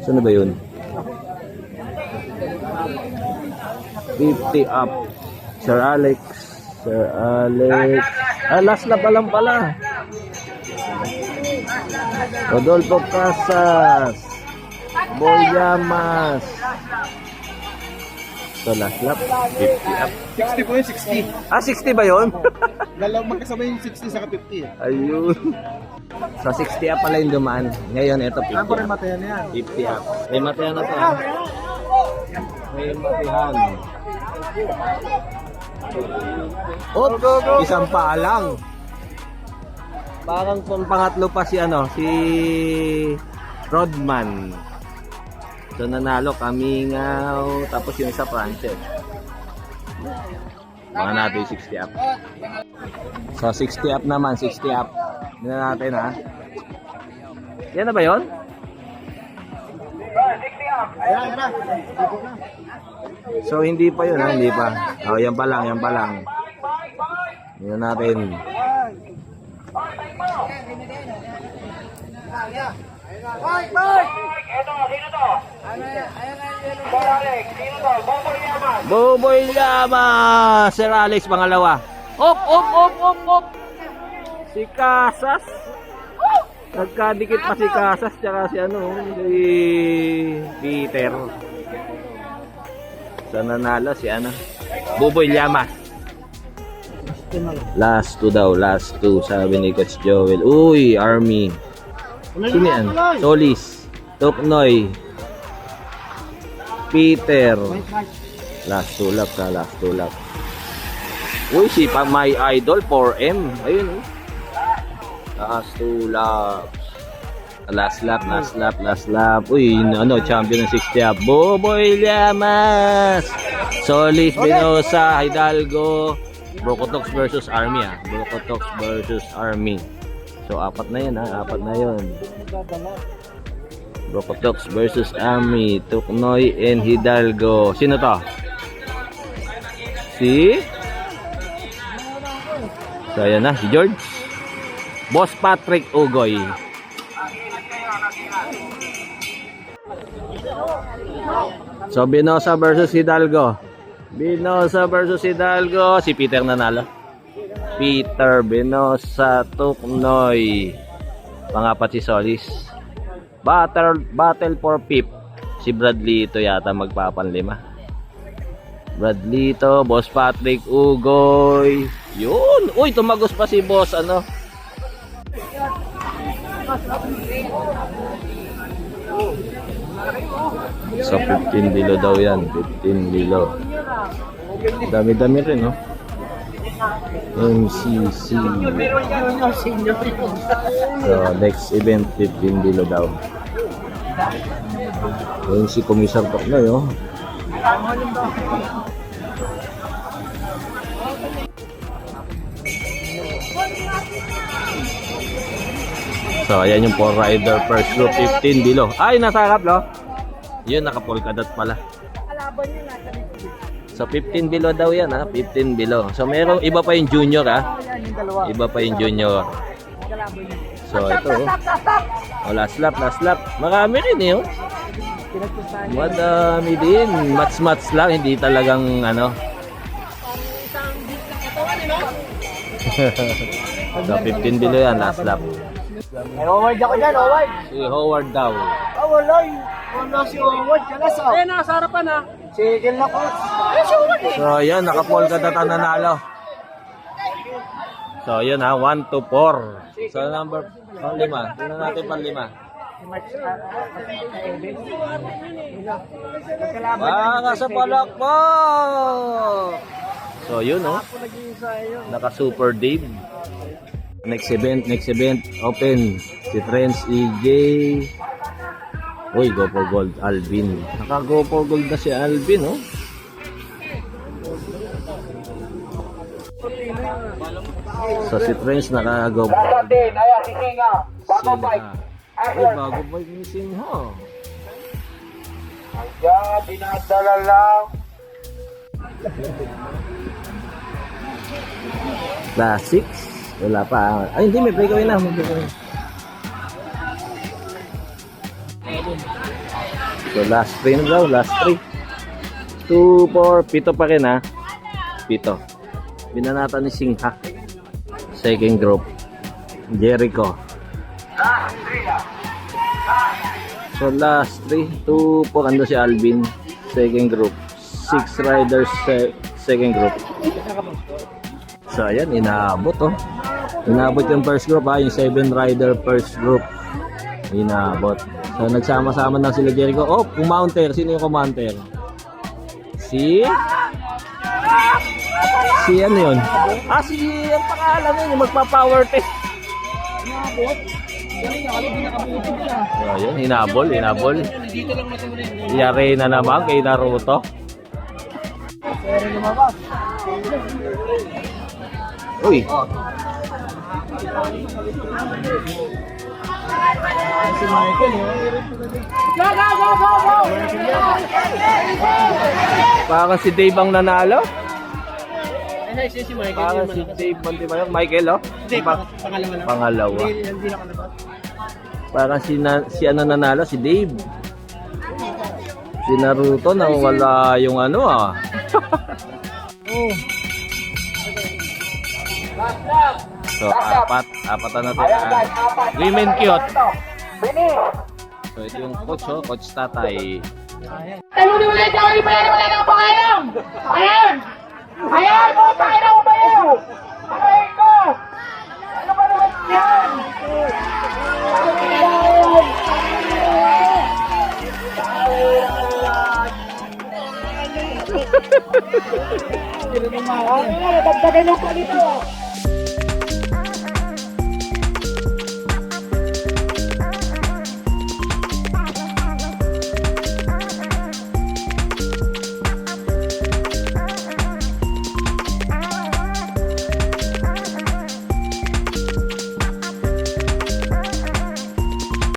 Saan ba yun? 50 up. Sir Alex. Sir Alex. Ah, last lap pa lang pala. Rodolfo Casas. Boyamas. So last lap, 50 up. 60 po yun, 60. Ah, 60 ba yun? Dalawang magkasama yung 60 saka 50. Ayun. So 60 up pala yung dumaan. Ngayon, ito 50 Ano rin up. matayan na yan? 50 up. May matayan na to. May matihan. Oops! Isang paa lang. Parang pangatlo pa si si Rodman. So nanalo Kamingaw. Tapos yung isa Frances. Mga natin 60 up. So 60 up naman, 60 up. Hindi na natin ha. Yan na ba yun? Ayan na. So hindi pa yun ha, hindi pa. Oh, yan pa lang, yan pa lang. Hindi na natin. Mike! Mike! Ito, sino to? Sir Alex, sino to? Boboy Yaman. Boboy Llamas! Sir Alex, pangalawa. Op, op, op, op, op! Si Casas. Nagkadikit pa si Casas tsaka si si Peter. So nanalo si Boboy Llamas. Last 2 daw, last 2 sabi ni Coach Joel. Uy, Army. Sino yan? Solis, Toknoy, Peter. Last 2 laps ha, last 2 laps. Uy, si my idol 4M. Ayun oh. Last 2 laps. Last lap, last lap, last lap. Uy, champion ng 60 up. Boboy Llamas. Solis, Binosa, Hidalgo. Brocotox versus Army ha. Brocotox versus Army. So, apat na yun ha. Apat na yun. Brocotox versus Army. Tuknoy and Hidalgo. Sino to? So, ayan na. Si George. Boss Patrick Ugoy. So, Binosa versus Hidalgo. Binosa versus Hidalgo. Si Peter nanalo. Peter Binosa, Tuknoy. Pangapat si Solis. Battle for Pip. Si Bradley ito yata magpapanlima. Bradley ito, Boss Patrick Ugoy. Yun. Uy, tumagos pa si Boss So 15 below daw yan. 15 below. Dami-dami rin MCC. So next event 15 below daw. Yung si Komisar Toknoy So ayan yung 4 rider first group 15 below. Ay, nasakap Yun, naka-polka dot pala. So 15 below daw yan 15 below. So meron iba pa yung junior Iba pa yung junior. So ito last lap. Marami rin Madami din. Mats lang, hindi talagang So 15 below yan, last lap. Howard ako dyan, Howard. Si Howard daw. Wala si Howard. Kalas nasa harapan Sige na po. So yan, naka-polka dot ang nanalo. So yun 1 to 4. So number 5. Tingnan natin 5. Baka sa palakpak. So yun naka Super Dave. Next event open si Trends EJ. Uy, go for gold Alvin. Naka go for gold na si Alvin So si Trends naka go. Ayan, si Singa. Bago bike. Ay, bago bike ni Sinha. Ayan, dinadala lang. Classics. Wala pa. Ay, hindi. May breakaway na. So last 3 na daw, last 3. 2, 4, 7 pa rin ha. 7. Binanata ni Singha. Second group. Jericho. So last 3, 2, 4, ando si Alvin. Second group. 6 riders second group. So ayan, inaabot oh. Inaabot yung first group ha, yung 7 rider first group. Inaabot. So nagsama-sama na sila Jericho. Oh, kumounter. Sino yung kumounter? Si ano yun? Ah, si ang pangalan yun, yung magpa-power test. So yun, hinabol. Yari na naman kay Naruto. Uy. Si Michael, Parang si Dave ang nanalo. Ay, si Michael. Parang si Dave Montimayor. Michael, oh. Hindi, pangalawa lang. Pangalawa. Hindi nakalabas. Parang si ano nanalo, si Dave. Si Naruto na wala yung ano ah. Oh. So, apat na natin. Women cute. So, ito yung coach, oh. Coach Tatay. Tayo ulit, wala nang pangalam! Ayan! Ayan mo, pakina mo ba yun? Ayan ko! Ano ba naman yan? Dagdagan lang po dito.